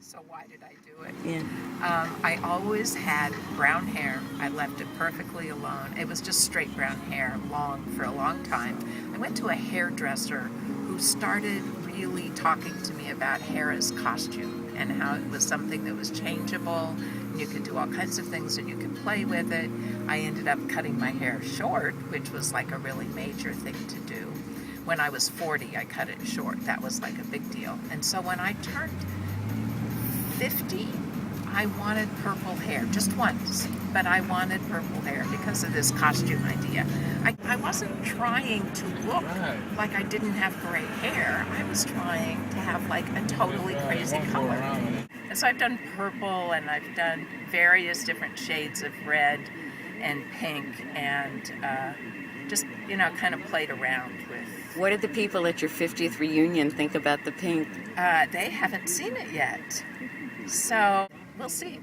so why did I do it? Yeah. I always had brown hair. I left it perfectly alone. It was just straight brown hair, long for a long time. I went to a hairdresser who started really talking to me about hair as costume and how it was something that was changeable and you could do all kinds of things and you could play with it. I ended up cutting my hair short, which was like a really major thing to do. When I was 40, I cut it short. That was like a big deal. And so when I turned 50, I wanted purple hair, just once, but I wanted purple hair because of this costume idea. I wasn't trying to look like I didn't have gray hair. I was trying to have like a totally crazy color. And so I've done purple and I've done various different shades of red and pink and just, kind of played around with. What did the people at your 50th reunion think about the pink? They haven't seen it yet. So we'll see.